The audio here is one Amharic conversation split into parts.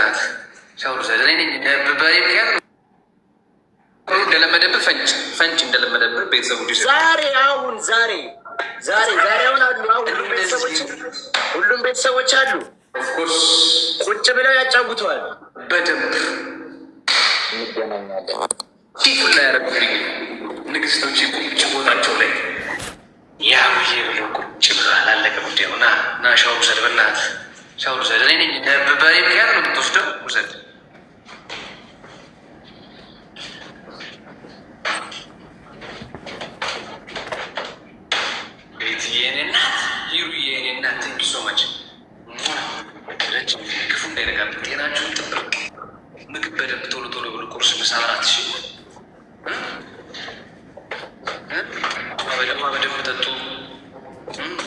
በእናት ሻውር ዘደኔ በበሬ ምክንያት እንደለመደብህ ፈንጭ እንደለመደብህ ቤተሰቦች ዛሬ አሁን አሉ። ሁሉም ቤተሰቦች አሉ። ኦፍኮርስ ቁጭ ብለው ያጫውተዋል። በደንብ ፊቱላ ያረጉልኝ ንግስቶች ቁጭ ቦታቸው ላይ ያብዬ ብለው ቁጭ ብለዋል። አለቀ ጉዳዩ። ና ሻውር ውሰድ፣ በእናትህ ሻውር ውሰድ። እኔ በበሬ ምክንያት ነው የምትወስደው። ውሰድ። የኔ እናት ሂሩዬ፣ የኔ እናት ቴንክ ዩ ሶ ማች። ረጅም ክፉ እንዳይነካብን ጤናችሁን ጥብቅ። ምግብ በደንብ ቶሎ ቶሎ ብሎ ቁርስ፣ ምሳ፣ እራት። እሺ በደንብ ጠጡ።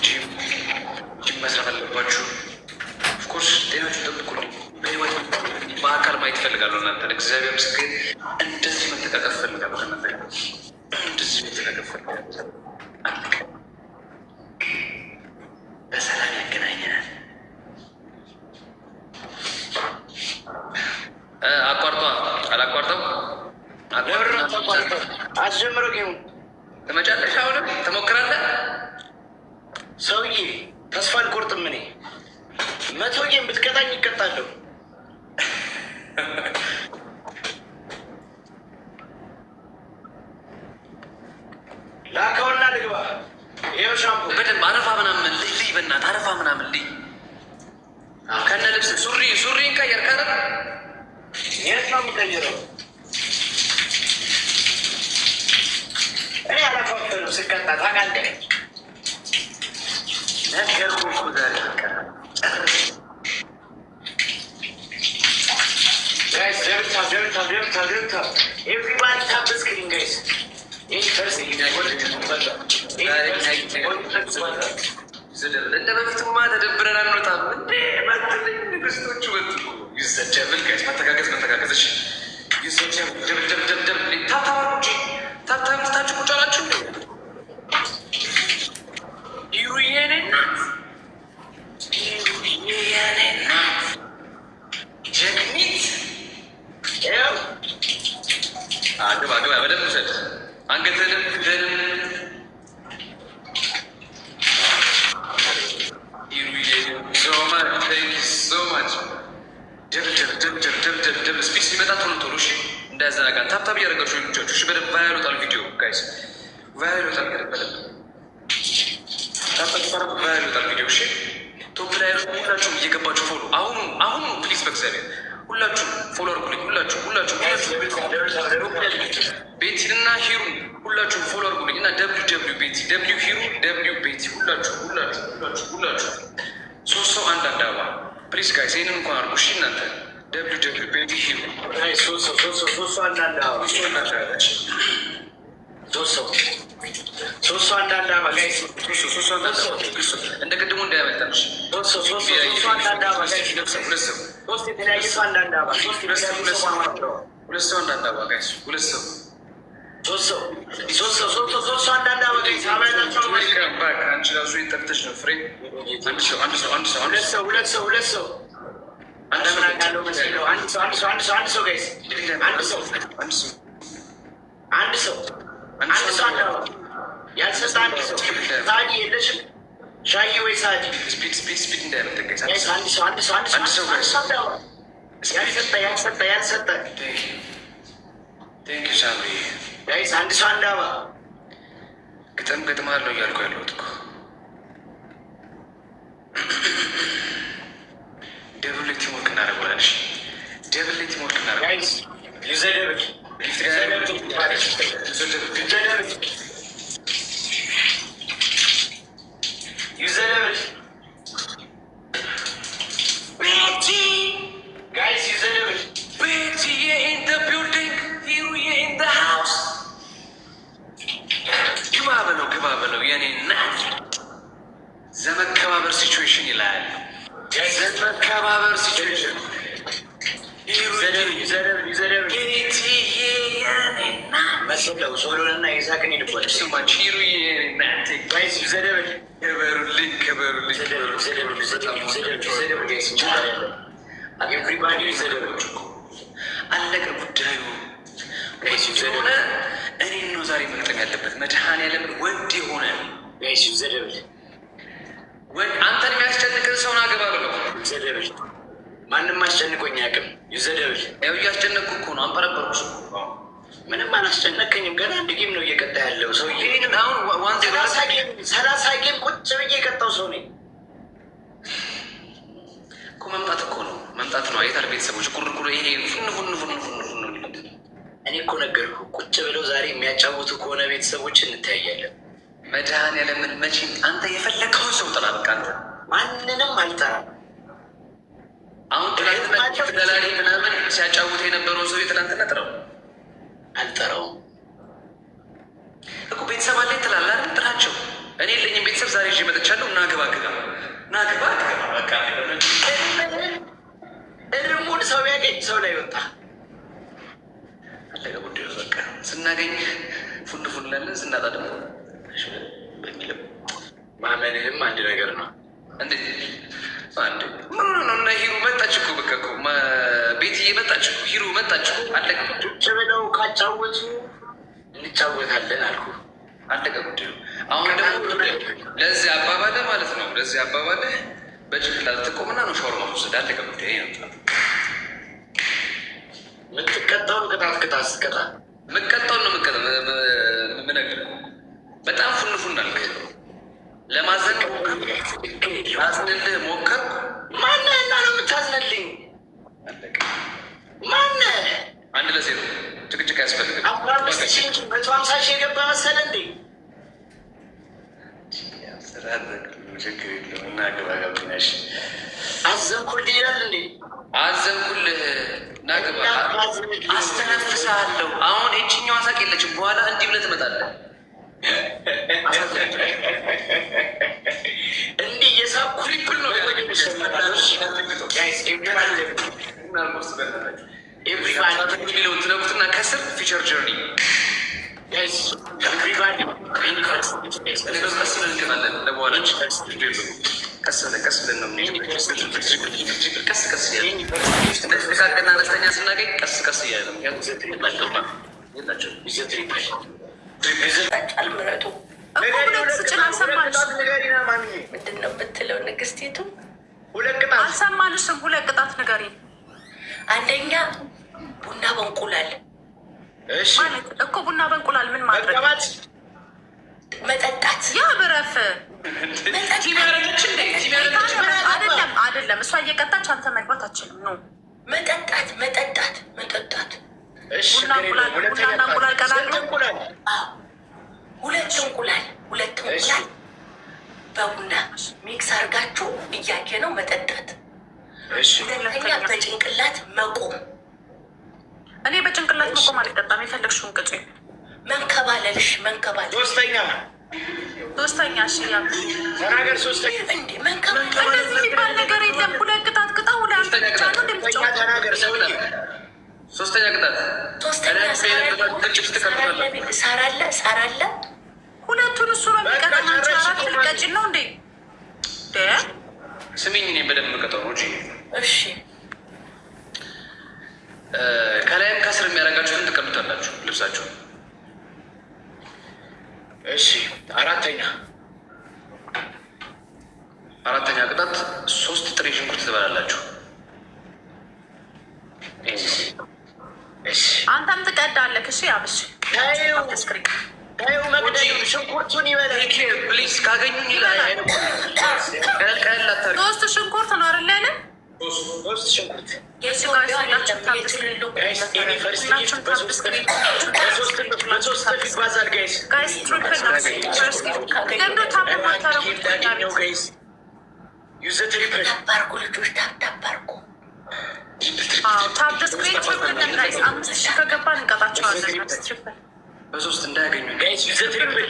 ጂም መስራት አለባችሁ። ኦፍኮርስ ጤናችሁን ጠብቁልኝ። በህይወት በአካል ማየት እፈልጋለሁ እናንተ። እግዚአብሔር ምስክር እንደዚህ መተቃቀፍ እፈልጋለሁ ከእናንተ ጋር። እንደዚህ መተቃቀፍ እፈልጋለሁ። በሰላም ያገናኘናል። አላቋርጠው አስጀምረው ጌሙ ለመጨረሻ አሁንም ትሞክራለህ። ሰውዬ ተስፋ አልቆርጥም። እኔ 100 ጌም ብትቀጣኝ ይቀጣለሁ። ላከውና ልግባ። ይኸው ሻምፑ በደንብ አረፋ ምናምን ልይ፣ በእናትህ አረፋ ምናምን ልይ። ከነ ልብስ ሱሪን ቀየር ካለ የት ነው የምቀይረው? እኔ አላፋፍርም ስቀጣ ታውቃለህ። ነገርኩህ እኮ ዛሬ ፍቅር ጋይስ። ደብታ ኤቭሪባዲ ታፕ ስክሪን ጋይስ። እንደ በፊቱማ ተደብረን አንወጣም። ንግስቶቹ ይዘደብል ጋይስ። መተጋገዝ። እሺ ይዘደብ ታብታብ ታችሁ ቁጭ አላችሁ። ሂሩዬ የኔ እናት ጀግኒት። ግባ በደንብ ውሰድ። አንገትህንም ፊትህንም ሶማች ደብ ስፒክ ሲመጣ ቶሎ እሺ፣ እንዳያዘናጋ ታብታብ እያደረጋችሁ ልጆቹ። እሺ በደንብ ቫይራል ይወጣል ቪዲዮ ጋይስ፣ ቫይራል ይወጣል በደንብ ታብታብ ቫይራል ይወጣል ቪዲዮ። እሺ ቶፕ ላይ ሁላችሁም እየገባችሁ ፎሎ አሁኑ ፕሊዝ፣ በእግዚአብሔር ሁላችሁም ፎሎ አድርጉልኝ። ሁላችሁም ቤቲንና ሂሩ ሁላችሁም ፎሎ አድርጉልኝ እና ደብሊው ቤቲ ደብሊው ሂሩ ደብሊው ቤቲ ሁላችሁ 3 ሰው አንድ አበባ ፕሊዝ ጋይስ፣ ይህንን እንኳን አድርጉ እሺ እናንተ። ደብሊው ቤቲ ሂሩ 3 ሰው አንድ አበባ 3 ሰው አንድ አበባ ጋይስ። እንደ ቅድሙ እንዳያመልጠን እሺ። 3 አንድ አበባ ጋይስ። 3 የተለያየ ሰው አንድ አበባ 2 ሰው አንድ አበባ ጋይስ። 2 ሰው 3 ሰው አንድ አበባ ጋይስ። አንቺ ራሱ የጠብተሽ ነው ፍሬ። አንድ ሰው 2 ሰው ያልሰጠ አንድ ሰው ሳዲ የለሽም። ሻይ ወይ ሳዲ ስፒድ እንዳያመጠቀስ አንድ ሰው ያልሰጠ ቴንክ ዩ ሳሚ ጋይስ። አንድ ሰው አንድ አበባ ገጥማለሁ እያልኩ ያለሁት እኮ ደብል ቲምወርክ እናደርገዋለን። እሺ ደብል ቲምወርክ እናደርገዋለን ጋይስ። ዩዘደብል ግባ በለው የኔ እናት። ዘመከባበር ሲቹዌሽን ይላል። ዘመከባበር ሲቹዌሽን ሶሎና ይዛቅን ይልባል ስማች ሂሩዬ ኤቭሪባዲ ዘደበች አለቀ ጉዳዩ። ሆነ እኔን ነው ዛሬ መቅጠም ያለበት። መድኃኒዓለም ወንድ የሆነ ዘደብል አንተን የሚያስጨንቅን ሰውን አገባ ብለው ዘደብል። ማንም አስጨንቆኝ አያውቅም። ዘደብል ያው እያስጨነቅኩ እኮ ነው። አንበረበርኩሽ። ምንም አላስጨነቀኝም። ገና አንድ ጌም ነው እየቀጣ ያለው ሰው። ይህን አሁን 30 ጌም ቁጭ ብዬ የቀጣው ሰው ነኝ እኮ። መምጣት እኮ ነው መምጣት ነው። አይታል ቤተሰቦች ኩርኩር ይሄ ፉን እኔ እኮ ነገርኩህ። ቁጭ ብለው ዛሬ የሚያጫውቱ ከሆነ ቤተሰቦች እንተያያለን። መድኃኒዓለምን መቼም አንተ የፈለግከውን ሰው ጥራ። በቃ አንተ ማንንም አልጠራም። አሁን ትላንትና ምናምን ሲያጫውት የነበረውን ሰው ትላንትና ጥራው አልጠራውም እኮ። ቤተሰብ አለኝ ትላለህ አይደል? ጥራቸው። እኔ የለኝም ቤተሰብ። ዛሬ ይዤ መጥቻለሁ። ናግባ በቃ እርሙን ሰው ያገኝ ሰው ላይ ወጣ አለቀ ጉዳዩ። በቃ ስናገኝ ፉን ላለን ስናጣ ደግሞ በሚለው ማመንህም አንድ ነገር ነው። እንዴት አንድ ምን ነው? እና ሂሩ መጣች እኮ በቃ እኮ ቤት እየመጣች እኮ ሂሩ መጣች እኮ አለቀ። ቁጭ ብለው ካጫወቱ እንጫወታለን አልኩ። አለቀ ጉዳዩ። አሁን ደግሞ ለዚህ አባባለ ማለት ነው። ለዚህ አባባለ በጭንቅላት ትቆምና ነው ሻወር መውሰድ። አለቀ ጉዳዩ። የምትቀጣውን ቅጣት ስቀጣ የምትቀጣውን ነው ምነግር። በጣም ፉን አልክ። ለማዘን አዝንልህ ሞከርኩ። ማነህ እና ነው የምታዝንልኝ? ማነህ? አንድ ለዜሮ ጭቅጭቅ ያስፈልግ። 150,000 የገባ መሰለህ እንዴ? ችግር የለውም እና ገባጋቢናሽ አዘንኩልህ ይላል እንዴ? አዘንኩልህ ናግባ አስተነፍሳለሁ። አሁን የችኛዋ ሳቅ የለችም። በኋላ እንዲህ ብለህ ትመጣለህ። እንዲህ የሳኩ ሪፕል ነው የሚለው ትነኩትና ከስር ፊቸር ጀርኒ ቀስ ብለን እንገባለን። ለበኋላች ቀስ ብለን ነው ጥቃቅንና አነስተኛ ስናገኝ ቀስ እያለ ምንድን ነው የምትለው ንግስቲቱ? አልሰማንሽም። 2 ቅጣት ንገሪኝ። አንደኛ ቡና በእንቁላል ማለት እኮ ቡና በእንቁላል ምን ማድረግ? መጠጣት። ያ ብረፍ አይደለም። እሷ እየቀጣች አንተ መግባት አችልም ነው። መጠጣት ቡና እንቁላል ቀላሉ 2 እንቁላል በቡና ሚክስ አድርጋችሁ እያየ ነው መጠጣት። ሁለተኛ በጭንቅላት መቆም። እኔ በጭንቅላት መቆም አልጠጣም። የፈለግሽውን ቅጭ። መንከባለልሽ። ሶስተኛ ተናገር። ሶስተኛ እንዴ መንከባለል እንደዚህ የሚባል ነገር የለም። 2 ቅጣት ቅጣ። ሶስተኛ ቅጣት ሳር አለ። ሁለቱን እሱ ነው የሚቀጣው። አንቺ 4 ልቀጭን ነው እንዴ? ስሚኝ፣ እኔ በደንብ የምቀጣው ነው። እሺ ከላይም ከስር የሚያደርጋችሁትን ትቀምጣላችሁ ልብሳችሁ። እሺ አራተኛ ቅጣት 3 ጥሬ ሽንኩርት ትበላላችሁ። አንተም ትቀዳለህ። እሺ አብሽ ሽንኩርቱን ይበላል። ፕሊዝ ካገኙኝ ሶስት ሽንኩርት ነው አይደል? ያለ 3 ሽንኩርት ከገባን እንቀጣቸዋለን። በ3 እንዳያገኙ ትሪፕል